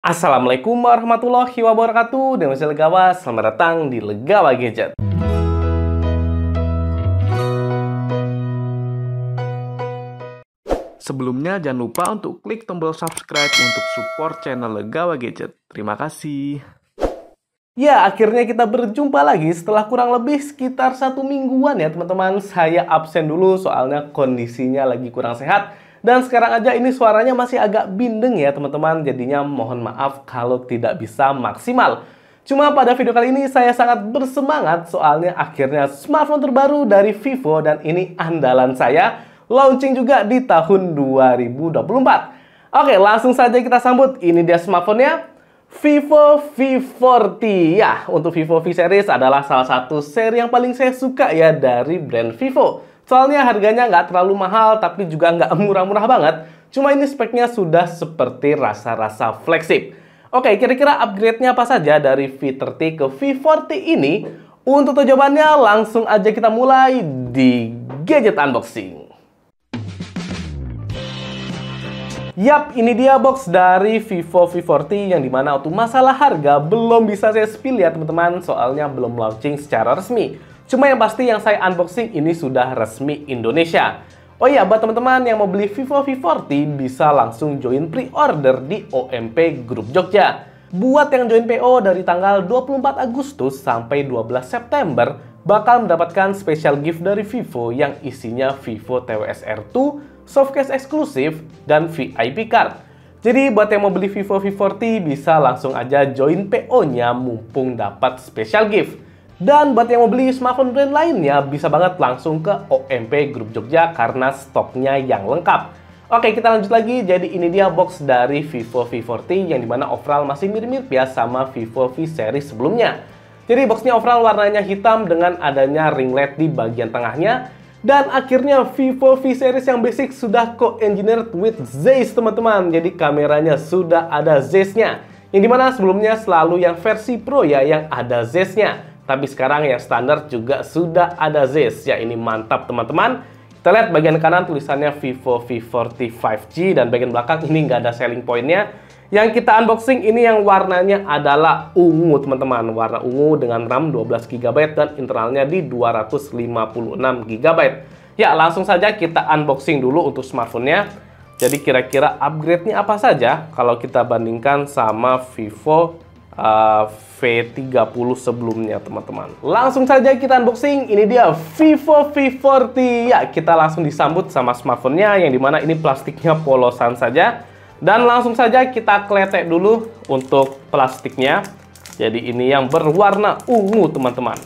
Assalamualaikum warahmatullahi wabarakatuh. Dan masih Legawa, selamat datang di Legawa Gadget. Sebelumnya jangan lupa untuk klik tombol subscribe untuk support channel Legawa Gadget. Terima kasih. Ya, akhirnya kita berjumpa lagi setelah kurang lebih sekitar 1 mingguan ya teman-teman. Saya absen dulu soalnya kondisinya lagi kurang sehat. Dan sekarang aja ini suaranya masih agak bindeng ya teman-teman. Jadinya mohon maaf kalau tidak bisa maksimal. Cuma pada video kali ini saya sangat bersemangat soalnya akhirnya smartphone terbaru dari Vivo. Dan ini andalan saya, launching juga di tahun 2024. Oke, langsung saja kita sambut. Ini dia smartphone-nya, Vivo V40. Ya, untuk Vivo V series adalah salah satu seri yang paling saya suka ya dari brand Vivo. Soalnya harganya nggak terlalu mahal, tapi juga nggak murah-murah banget. Cuma ini speknya sudah seperti rasa-rasa flagship. Oke, kira-kira upgrade-nya apa saja dari V30 ke V40 ini? Untuk jawabannya, langsung aja kita mulai di Gadget Unboxing. Yap, ini dia box dari Vivo V40 yang dimana untuk masalah harga belum bisa saya spill ya teman-teman, soalnya belum launching secara resmi. Cuma yang pasti yang saya unboxing ini sudah resmi Indonesia. Oh iya, buat teman-teman yang mau beli Vivo V40 bisa langsung join pre-order di OMP Group Jogja. Buat yang join PO dari tanggal 24 Agustus sampai 12 September bakal mendapatkan special gift dari Vivo yang isinya Vivo TWS R2, softcase eksklusif, dan VIP card. Jadi buat yang mau beli Vivo V40 bisa langsung aja join PO-nya mumpung dapat special gift. Dan buat yang mau beli smartphone brand lainnya bisa banget langsung ke OMP Group Jogja karena stoknya yang lengkap. Oke, kita lanjut lagi. Jadi ini dia box dari Vivo V40 yang dimana overall masih mirip-mirip ya sama Vivo V series sebelumnya. Jadi boxnya overall warnanya hitam dengan adanya ring LED di bagian tengahnya. Dan akhirnya Vivo V series yang basic sudah co-engineered with Zeiss teman-teman. Jadi kameranya sudah ada Zeiss-nya. Yang dimana sebelumnya selalu yang versi Pro ya yang ada Zeiss-nya. Tapi sekarang yang standar juga sudah ada Zeiss. Ya ini mantap teman-teman. Kita lihat bagian kanan tulisannya Vivo V40 5G. Dan bagian belakang ini nggak ada selling point-nya. Yang kita unboxing ini yang warnanya adalah ungu teman-teman. Warna ungu dengan RAM 12 GB dan internalnya di 256 GB. Ya langsung saja kita unboxing dulu untuk smartphone-nya. Jadi kira-kira upgrade-nya apa saja kalau kita bandingkan sama Vivo V30 sebelumnya teman-teman. Langsung saja kita unboxing. Ini dia Vivo V40. Ya kita langsung disambut sama smartphone-nya yang dimana ini plastiknya polosan saja. Dan langsung saja kita kletek dulu untuk plastiknya. Jadi ini yang berwarna ungu teman-teman.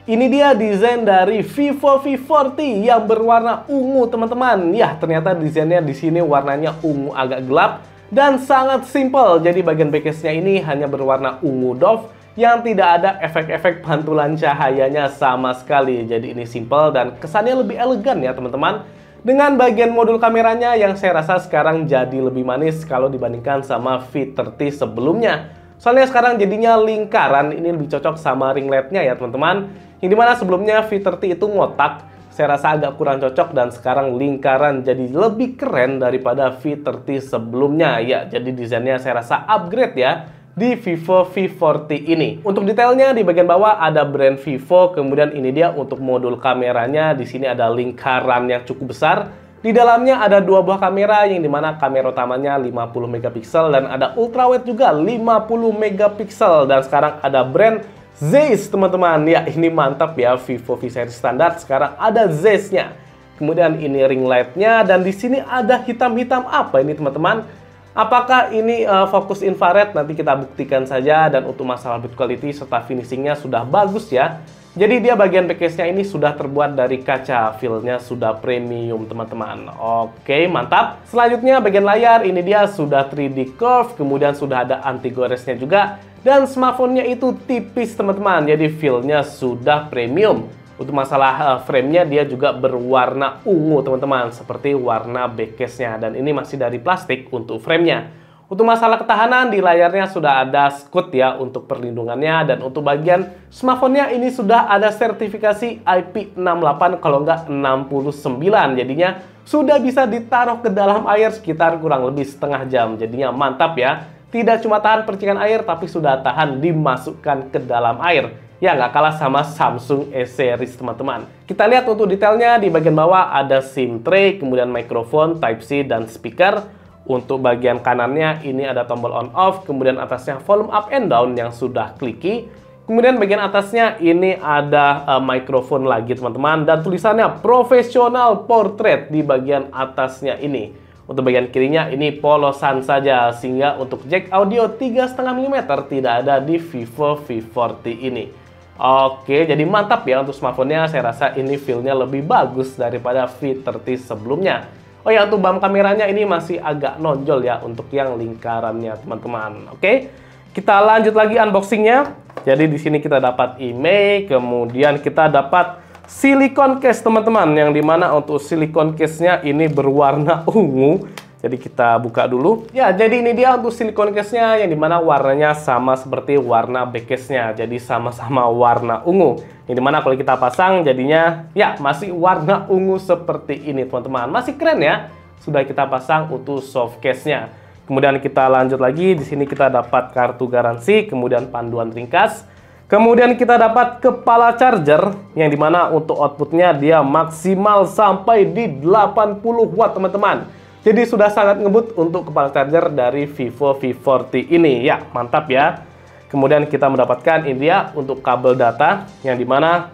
Ini dia desain dari Vivo V40 yang berwarna ungu teman-teman. Ya ternyata desainnya di sini warnanya ungu agak gelap dan sangat simple. Jadi bagian backcase-nya ini hanya berwarna ungu doff yang tidak ada efek-efek pantulan cahayanya sama sekali. Jadi ini simple dan kesannya lebih elegan ya teman-teman. Dengan bagian modul kameranya yang saya rasa sekarang jadi lebih manis kalau dibandingkan sama V30 sebelumnya. Soalnya sekarang jadinya lingkaran, ini lebih cocok sama ring LED-nya ya teman-teman. Yang dimana sebelumnya V30 itu ngotak, saya rasa agak kurang cocok dan sekarang lingkaran jadi lebih keren daripada V30 sebelumnya. Ya, jadi desainnya saya rasa upgrade ya di Vivo V40 ini. Untuk detailnya di bagian bawah ada brand Vivo, kemudian ini dia untuk modul kameranya. Di sini ada lingkaran yang cukup besar. Di dalamnya ada dua buah kamera yang dimana kamera utamanya 50 megapiksel dan ada ultrawide juga 50 megapiksel. Dan sekarang ada brand Zeiss teman-teman. Ya ini mantap ya, Vivo V series standar sekarang ada Zeiss-nya. Kemudian ini ring light-nya dan di sini ada hitam-hitam apa ini teman-teman? Apakah ini fokus infrared? Nanti kita buktikan saja. Dan untuk masalah build quality serta finishingnya sudah bagus ya. Jadi dia bagian backcase-nya ini sudah terbuat dari kaca. Feel-nya sudah premium teman-teman. Oke mantap. Selanjutnya bagian layar ini dia sudah 3D curve. Kemudian sudah ada anti goresnya juga. Dan smartphone-nya itu tipis teman-teman. Jadi feel-nya sudah premium. Untuk masalah frame-nya dia juga berwarna ungu teman-teman, seperti warna backcase-nya. Dan ini masih dari plastik untuk frame-nya. Untuk masalah ketahanan, di layarnya sudah ada SCUD ya untuk perlindungannya, dan untuk bagian smartphone-nya ini sudah ada sertifikasi IP68 kalau nggak 69. Jadinya sudah bisa ditaruh ke dalam air sekitar kurang lebih setengah jam. Jadinya mantap ya. Tidak cuma tahan percikan air, tapi sudah tahan dimasukkan ke dalam air. Ya, nggak kalah sama Samsung E-Series, teman-teman. Kita lihat untuk detailnya, di bagian bawah ada SIM tray, kemudian mikrofon, Type-C, dan speaker. Untuk bagian kanannya ini ada tombol on off, kemudian atasnya volume up and down yang sudah kliki. Kemudian bagian atasnya ini ada mikrofon lagi, teman-teman, dan tulisannya professional portrait di bagian atasnya ini. Untuk bagian kirinya ini polosan saja, sehingga untuk jack audio 3,5 mm tidak ada di Vivo V40 ini. Oke, jadi mantap ya untuk smartphone-nya. Saya rasa ini feel-nya lebih bagus daripada V30 sebelumnya. Oh ya, untuk bump kameranya ini masih agak nonjol ya untuk yang lingkarannya, teman-teman. Oke, kita lanjut lagi unboxingnya. Jadi di sini kita dapat IMEI, kemudian kita dapat silicone case, teman-teman, yang dimana untuk silicone case-nya ini berwarna ungu. Jadi kita buka dulu. Ya, jadi ini dia untuk silicone case-nya yang dimana warnanya sama seperti warna back case-nya. Jadi sama-sama warna ungu. Yang dimana kalau kita pasang jadinya ya masih warna ungu seperti ini, teman-teman. Masih keren ya. Sudah kita pasang untuk soft case-nya. Kemudian kita lanjut lagi. Di sini kita dapat kartu garansi, kemudian panduan ringkas. Kemudian kita dapat kepala charger yang dimana untuk outputnya dia maksimal sampai di 80 watt, teman-teman. Jadi sudah sangat ngebut untuk kepala charger dari Vivo V40 ini. Ya, mantap ya. Kemudian kita mendapatkan ini dia untuk kabel data yang dimana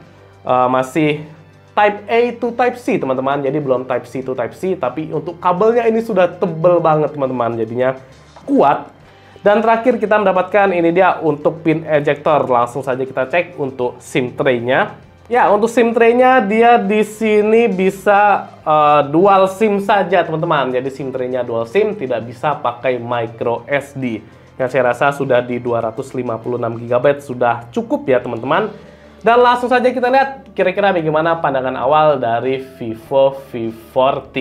masih Type A to Type C, teman-teman. Jadi belum Type C to Type C, tapi untuk kabelnya ini sudah tebel banget, teman-teman. Jadinya kuat. Dan terakhir kita mendapatkan ini dia untuk pin ejector. Langsung saja kita cek untuk SIM tray-nya. Ya, untuk SIM tray-nya dia di sini bisa dual SIM saja, teman-teman. Jadi SIM tray-nya dual SIM, tidak bisa pakai micro SD. Yang saya rasa sudah di 256 GB sudah cukup ya, teman-teman. Dan langsung saja kita lihat kira-kira bagaimana pandangan awal dari Vivo V40.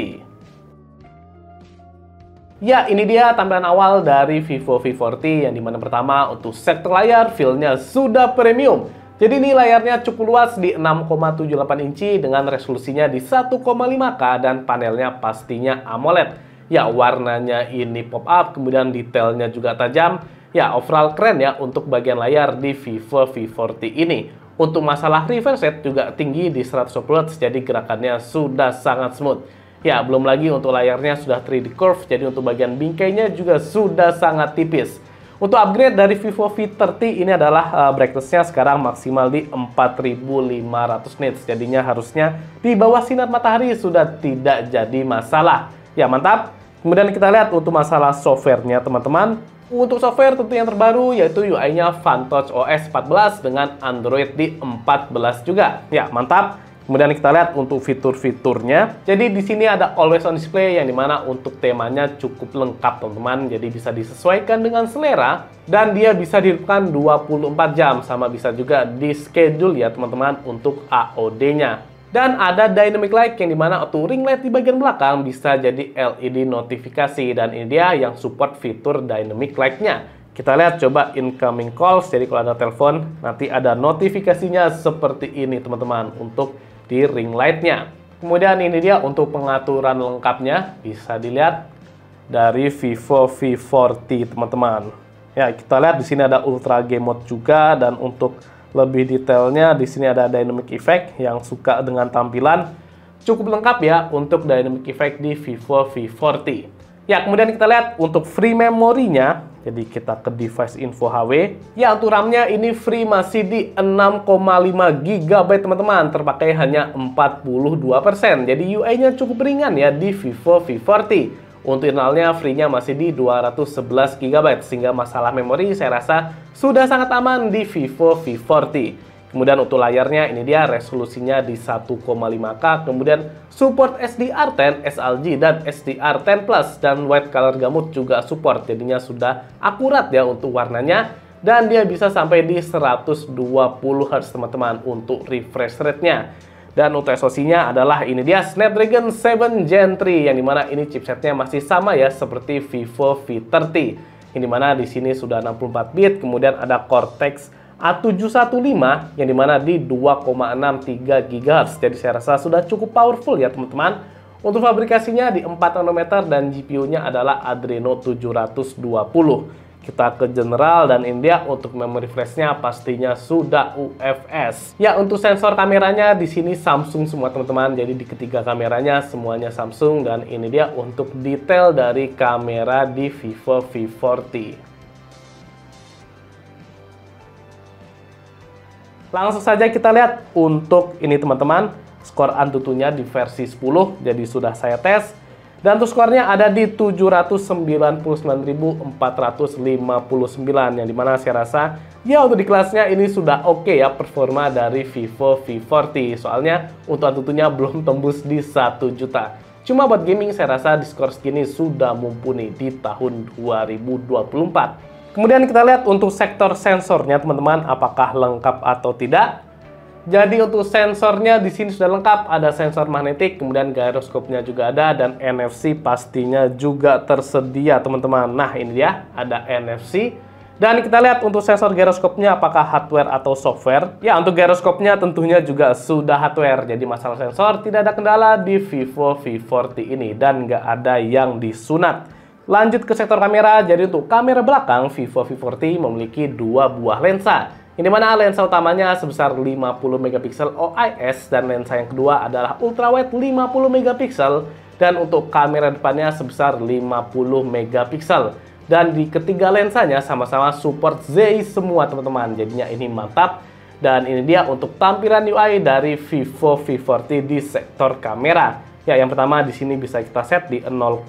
Ya, ini dia tampilan awal dari Vivo V40 yang dimana pertama untuk sektor layar feel-nya sudah premium. Jadi ini layarnya cukup luas di 6,78 inci dengan resolusinya di 1,5K dan panelnya pastinya AMOLED. Ya, warnanya ini pop-up, kemudian detailnya juga tajam. Ya, overall keren ya untuk bagian layar di Vivo V40 ini. Untuk masalah refresh rate juga tinggi di 120 Hz, jadi gerakannya sudah sangat smooth. Ya, belum lagi untuk layarnya sudah 3D curve, jadi untuk bagian bingkainya juga sudah sangat tipis. Untuk upgrade dari Vivo V30 ini adalah brightness-nya sekarang maksimal di 4500 nits. Jadinya harusnya di bawah sinar matahari sudah tidak jadi masalah. Ya, mantap. Kemudian kita lihat untuk masalah software-nya, teman-teman. Untuk software tentu yang terbaru yaitu UI-nya FunTouch OS 14 dengan Android di 14 juga. Ya, mantap. Kemudian kita lihat untuk fitur-fiturnya. Jadi di sini ada Always On Display yang dimana untuk temanya cukup lengkap, teman-teman. Jadi bisa disesuaikan dengan selera dan dia bisa dihidupkan 24 jam sama bisa juga di schedule ya, teman-teman, untuk AOD-nya. Dan ada Dynamic Light yang dimana auto ring light di bagian belakang bisa jadi LED notifikasi dan ini dia yang support fitur Dynamic Light-nya. Kita lihat coba incoming calls. Jadi kalau ada telepon nanti ada notifikasinya seperti ini, teman-teman, untuk di ring light-nya. Kemudian ini dia untuk pengaturan lengkapnya, bisa dilihat dari Vivo V40, teman-teman. Ya, kita lihat di sini ada Ultra Game Mode juga, dan untuk lebih detailnya di sini ada Dynamic Effect yang suka dengan tampilan. Cukup lengkap ya untuk Dynamic Effect di Vivo V40. Ya, kemudian kita lihat untuk free memorinya. Jadi kita ke device info HW. Ya, untuk RAM-nya ini free masih di 6,5 GB, teman-teman. Terpakai hanya 42%. Jadi UI-nya cukup ringan ya di Vivo V40. Untuk internalnya free-nya masih di 211 GB. Sehingga masalah memori saya rasa sudah sangat aman di Vivo V40. Kemudian untuk layarnya ini dia resolusinya di 1,5K, kemudian support SDR10, SLG, dan SDR10 Plus, dan White Color Gamut juga support. Jadinya sudah akurat ya untuk warnanya, dan dia bisa sampai di 120 Hz, teman-teman, untuk refresh rate-nya. Dan untuk SoC-nya adalah ini dia Snapdragon 7 Gen 3 yang dimana ini chipsetnya masih sama ya seperti Vivo V30. Yang dimana di sini sudah 64 bit, kemudian ada Cortex A715 yang dimana di 2,63 GHz. Jadi saya rasa sudah cukup powerful ya teman-teman. Untuk fabrikasinya di 4 nanometer dan GPU-nya adalah Adreno 720. Kita ke general dan India untuk memory flash-nya pastinya sudah UFS. Ya, untuk sensor kameranya di sini Samsung semua teman-teman. Jadi di ketiga kameranya semuanya Samsung dan ini dia untuk detail dari kamera di Vivo V40. Langsung saja kita lihat untuk ini teman-teman, skor Antutunya di versi 10. Jadi sudah saya tes. Dan untuk skornya ada di 799.459 yang dimana saya rasa ya untuk di kelasnya ini sudah oke ya performa dari Vivo V40. Soalnya untuk Antutunya belum tembus di 1 juta. Cuma buat gaming saya rasa di skor segini sudah mumpuni di tahun 2024. Kemudian kita lihat untuk sektor sensornya teman-teman apakah lengkap atau tidak. Jadi untuk sensornya di sini sudah lengkap, ada sensor magnetik, kemudian gyroskopnya juga ada dan NFC pastinya juga tersedia teman-teman. Nah ini dia, ada NFC. Dan kita lihat untuk sensor gyroskopnya apakah hardware atau software. Ya untuk gyroskopnya tentunya juga sudah hardware, jadi masalah sensor tidak ada kendala di Vivo V40 ini dan nggak ada yang disunat. Lanjut ke sektor kamera, jadi untuk kamera belakang Vivo V40 memiliki 2 buah lensa. Ini mana lensa utamanya sebesar 50 megapiksel OIS dan lensa yang kedua adalah ultrawide 50 megapiksel dan untuk kamera depannya sebesar 50 megapiksel. Dan di ketiga lensanya sama-sama support Zeiss semua teman-teman. Jadinya ini mantap. Dan ini dia untuk tampilan UI dari Vivo V40 di sektor kamera. Ya, yang pertama di sini bisa kita set di 0,6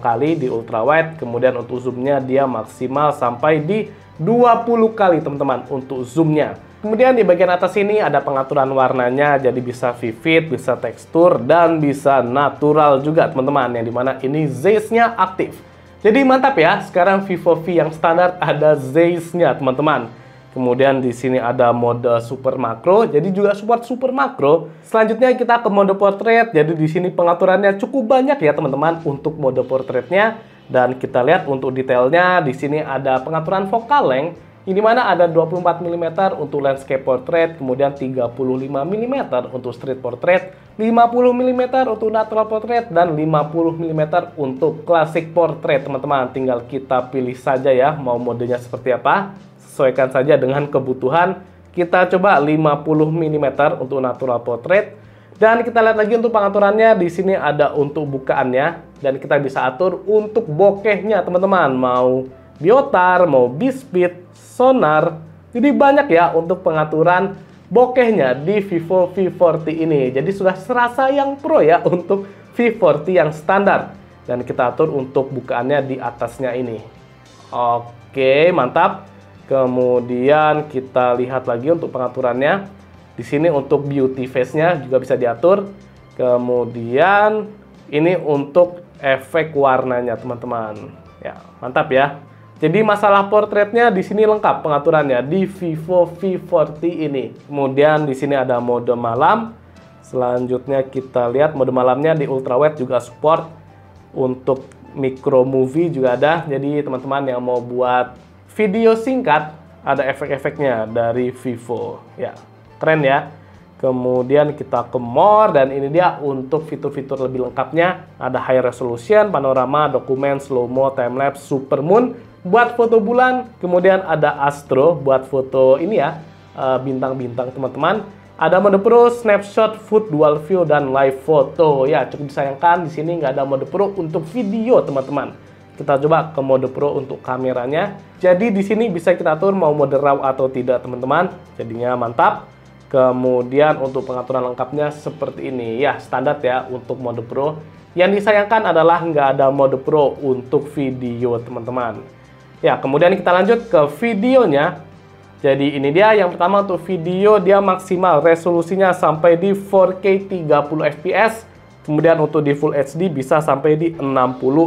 kali di ultrawide, kemudian untuk zoomnya dia maksimal sampai di 20 kali teman-teman untuk zoomnya. Kemudian di bagian atas ini ada pengaturan warnanya, jadi bisa vivid, bisa tekstur, dan bisa natural juga teman-teman, yang dimana ini Zeiss-nya aktif. Jadi mantap ya, sekarang Vivo V yang standar ada Zeiss-nya teman-teman. Kemudian di sini ada mode super makro, jadi juga support super makro. Selanjutnya kita ke mode portrait, jadi di sini pengaturannya cukup banyak ya teman-teman untuk mode portraitnya. Dan kita lihat untuk detailnya di sini ada pengaturan focal length, ini mana ada 24 mm untuk landscape portrait, kemudian 35 mm untuk street portrait, 50 mm untuk natural portrait, dan 50 mm untuk classic portrait teman-teman. Tinggal kita pilih saja ya mau modenya seperti apa. Sesuaikan saja dengan kebutuhan. Kita coba 50 mm untuk natural portrait. Dan kita lihat lagi untuk pengaturannya, di sini ada untuk bukaannya dan kita bisa atur untuk bokehnya teman-teman, mau biotar, mau B-speed, sonar. Jadi banyak ya untuk pengaturan bokehnya di Vivo V40 ini. Jadi sudah serasa yang pro ya untuk V40 yang standar. Dan kita atur untuk bukaannya di atasnya ini. Oke, mantap. Kemudian kita lihat lagi untuk pengaturannya. Di sini untuk beauty face-nya juga bisa diatur. Kemudian ini untuk efek warnanya teman-teman. Ya, mantap ya. Jadi masalah portraitnya di sini lengkap pengaturannya di Vivo V40 ini. Kemudian di sini ada mode malam. Selanjutnya kita lihat mode malamnya di ultrawide juga support. Untuk micro movie juga ada. Jadi teman-teman yang mau buat video singkat ada efek-efeknya dari Vivo. Ya. Keren ya. Kemudian kita ke more dan ini dia untuk fitur-fitur lebih lengkapnya. Ada high resolution, panorama, dokumen, slow-mo, timelapse, supermoon buat foto bulan. Kemudian ada astro buat foto ini ya, bintang-bintang teman-teman. Ada mode pro, snapshot, food, dual view, dan live photo. Ya, cukup disayangkan di sini nggak ada mode pro untuk video teman-teman. Kita coba ke mode pro untuk kameranya. Jadi di sini bisa kita atur mau mode RAW atau tidak teman-teman. Jadinya mantap. Kemudian untuk pengaturan lengkapnya seperti ini ya, standar ya untuk mode pro. Yang disayangkan adalah nggak ada mode pro untuk video teman-teman. Ya, kemudian kita lanjut ke videonya. Jadi ini dia yang pertama untuk video dia maksimal resolusinya sampai di 4K 30 fps. Kemudian untuk di Full HD bisa sampai di 60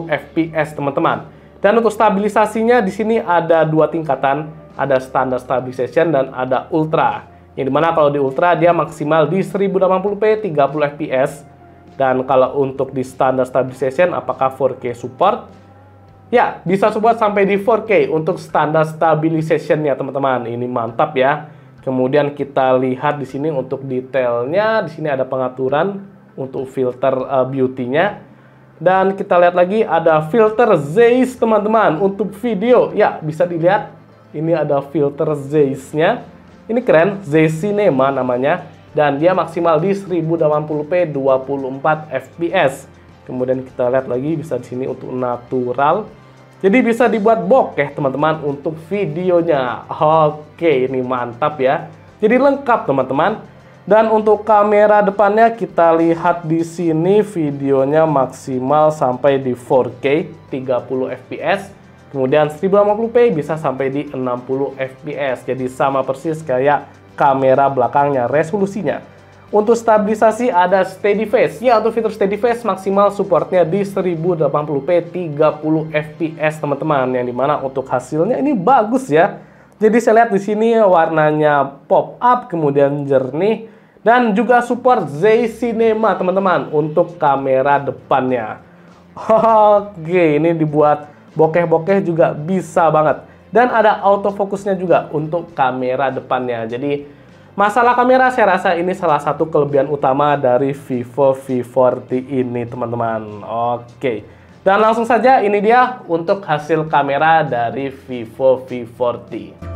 fps teman-teman. Dan untuk stabilisasinya di sini ada dua tingkatan, ada standard stabilization dan ada ultra. Yang dimana kalau di Ultra dia maksimal di 1080p 30 fps. Dan kalau untuk di standar stabilization apakah 4K support? Ya, bisa support sampai di 4K untuk standar stabilization-nya teman-teman. Ini mantap ya. Kemudian kita lihat di sini untuk detailnya, di sini ada pengaturan untuk filter beauty-nya. Dan kita lihat lagi ada filter Zeiss teman-teman untuk video. Ya, bisa dilihat ini ada filter Zeiss-nya. Ini keren, Zeiss Cinema namanya. Dan dia maksimal di 1080p 24 fps. Kemudian kita lihat lagi bisa di sini untuk natural. Jadi bisa dibuat bokeh teman-teman untuk videonya. Oke, ini mantap ya. Jadi lengkap teman-teman. Dan untuk kamera depannya kita lihat di sini videonya maksimal sampai di 4K 30 fps. Kemudian 1080p bisa sampai di 60 fps. Jadi sama persis kayak kamera belakangnya resolusinya. Untuk stabilisasi ada steady face. Ya, untuk fitur steady face maksimal supportnya di 1080p 30 fps teman-teman. Yang dimana untuk hasilnya ini bagus ya. Jadi saya lihat di sini warnanya pop up, kemudian jernih, dan juga support Zeiss Cinema teman-teman untuk kamera depannya. Oke, ini dibuat bokeh-bokeh juga bisa banget. Dan ada autofocusnya juga untuk kamera depannya. Jadi masalah kamera saya rasa ini salah satu kelebihan utama dari Vivo V40 ini teman-teman. Oke. Dan langsung saja ini dia untuk hasil kamera dari Vivo V40.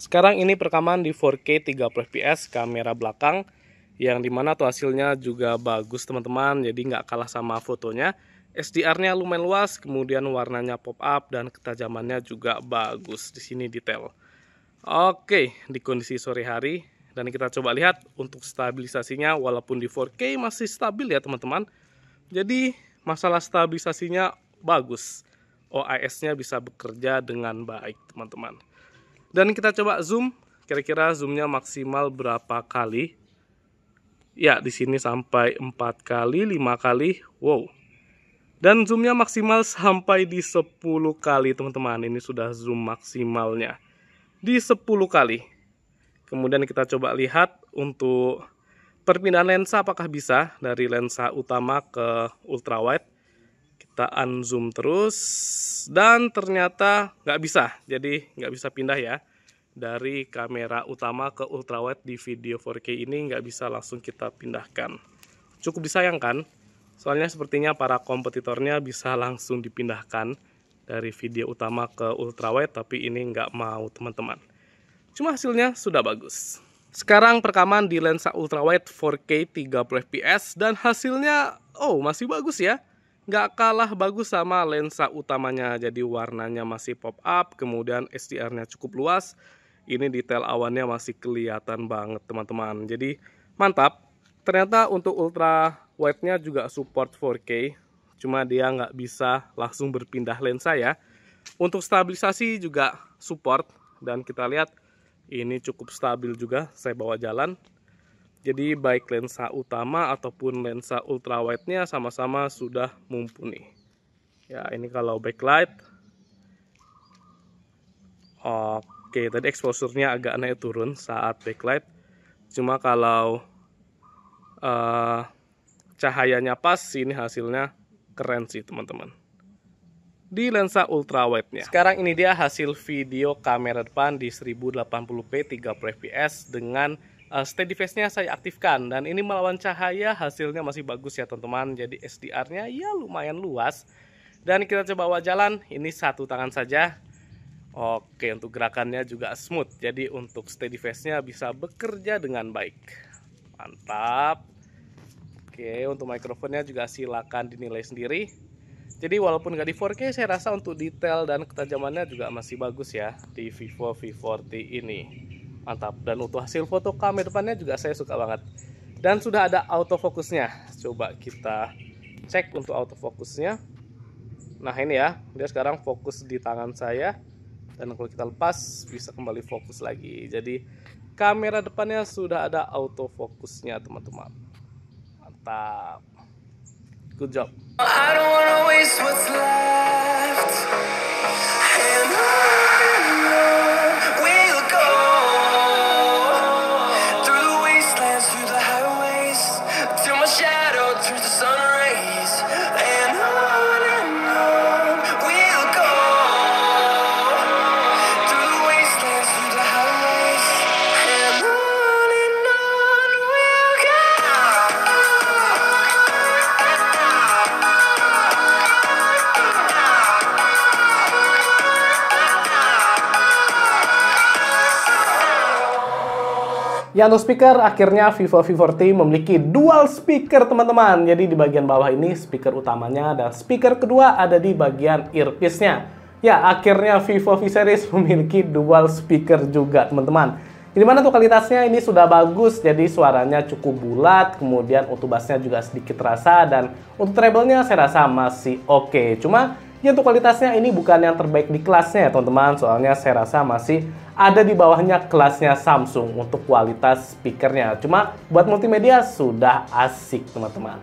Sekarang ini perekaman di 4K 30 fps kamera belakang, yang dimana tuh hasilnya juga bagus teman-teman, jadi nggak kalah sama fotonya. SDR-nya lumayan luas, kemudian warnanya pop up dan ketajamannya juga bagus. Di sini detail. Oke, di kondisi sore hari, dan kita coba lihat untuk stabilisasinya, walaupun di 4K masih stabil ya teman-teman. Jadi masalah stabilisasinya bagus, OIS-nya bisa bekerja dengan baik teman-teman. Dan kita coba zoom, kira-kira zoomnya maksimal berapa kali? Ya, di sini sampai 4 kali, 5 kali, wow. Dan zoomnya maksimal sampai di 10 kali teman-teman. Ini sudah zoom maksimalnya di 10 kali. Kemudian kita coba lihat untuk perpindahan lensa apakah bisa dari lensa utama ke ultrawide. Kita unzoom terus dan ternyata nggak bisa, jadi nggak bisa pindah ya dari kamera utama ke ultrawide di video 4K ini, nggak bisa langsung kita pindahkan. Cukup disayangkan. Soalnya sepertinya para kompetitornya bisa langsung dipindahkan dari video utama ke ultrawide, tapi ini nggak mau teman-teman. Cuma hasilnya sudah bagus. Sekarang perekaman di lensa ultrawide 4K 30 fps dan hasilnya masih bagus ya. Nggak kalah bagus sama lensa utamanya. Jadi warnanya masih pop up, kemudian SDR-nya cukup luas. Ini detail awannya masih kelihatan banget teman-teman. Jadi mantap. Ternyata untuk ultra wide-nya juga support 4K, cuma dia nggak bisa langsung berpindah lensa ya. Untuk stabilisasi juga support, dan kita lihat ini cukup stabil juga, saya bawa jalan. Jadi baik lensa utama ataupun lensa ultra wide-nya sama-sama sudah mumpuni. Ya, ini kalau backlight. Oke, tadi exposure-nya agak naik turun saat backlight. Cuma kalau cahayanya pas, ini hasilnya keren sih teman-teman di lensa ultra wide-nya. Sekarang ini dia hasil video kamera depan di 1080p 30 fps dengan steady face-nya saya aktifkan, dan ini melawan cahaya hasilnya masih bagus ya teman-teman. Jadi SDR-nya ya lumayan luas, dan kita coba bawa jalan. Ini satu tangan saja. Oke, untuk gerakannya juga smooth, jadi untuk steady face-nya bisa bekerja dengan baik. Mantap. Oke, untuk mikrofonnya juga silakan dinilai sendiri. Jadi walaupun nggak di 4K, saya rasa untuk detail dan ketajamannya juga masih bagus ya di Vivo V40 ini. Mantap. Dan untuk hasil foto kamera depannya juga saya suka banget. Dan sudah ada autofocusnya. Coba kita cek untuk autofocusnya. Nah ini ya, dia sekarang fokus di tangan saya. Dan kalau kita lepas, bisa kembali fokus lagi. Jadi kamera depannya sudah ada autofocusnya teman-teman. Mantap. Good job. I don't wanna waste what's left. And on we'll go. Through the wastelands, through the highways, till my shadow turns to sun rays. And on we'll go. Through the wastelands, through the highways, and on we'll go. Ya, untuk speaker, akhirnya Vivo V40 memiliki dual speaker teman-teman. Jadi di bagian bawah ini speaker utamanya, dan speaker kedua ada di bagian earpiece-nya. Ya, akhirnya Vivo V series memiliki dual speaker juga teman-teman. Di mana tuh kualitasnya ini sudah bagus, jadi suaranya cukup bulat, kemudian untuk bassnya juga sedikit terasa, dan untuk treble-nya saya rasa masih oke. Cuma ya untuk kualitasnya ini bukan yang terbaik di kelasnya ya teman-teman, soalnya saya rasa masih ada di bawahnya kelasnya Samsung untuk kualitas speakernya. Cuma buat multimedia sudah asik teman-teman.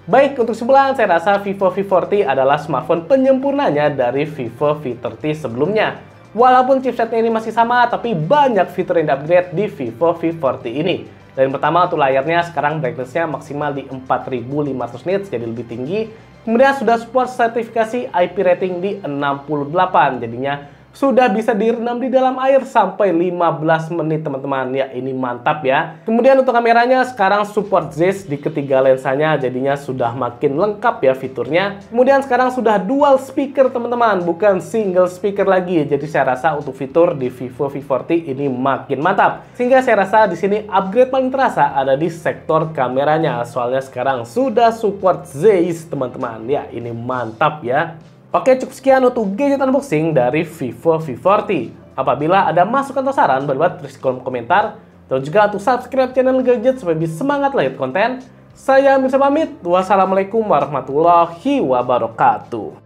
Baik, untuk kesimpulan saya rasa Vivo V40 adalah smartphone penyempurnanya dari Vivo V30 sebelumnya. Walaupun chipsetnya ini masih sama, tapi banyak fitur yang di-upgrade di Vivo V40 ini. Dan pertama, untuk layarnya sekarang brightness-nya maksimal di 4500 nits, jadi lebih tinggi. Kemudian sudah support sertifikasi IP rating di 68, jadinya sudah bisa direndam di dalam air sampai 15 menit teman-teman. Ya, ini mantap ya. Kemudian untuk kameranya sekarang support ZEISS di ketiga lensanya, jadinya sudah makin lengkap ya fiturnya. Kemudian sekarang sudah dual speaker teman-teman, bukan single speaker lagi. Jadi saya rasa untuk fitur di Vivo V40 ini makin mantap. Sehingga saya rasa di sini upgrade paling terasa ada di sektor kameranya. Soalnya sekarang sudah support ZEISS teman-teman. Ya, ini mantap ya. Oke, cukup sekian untuk gadget unboxing dari Vivo V40. Apabila ada masukan atau saran, buat tulis kolom komentar. Dan juga untuk subscribe channel Gadget supaya bisa semangat lanjut konten. Saya Mirsa pamit. Wassalamualaikum warahmatullahi wabarakatuh.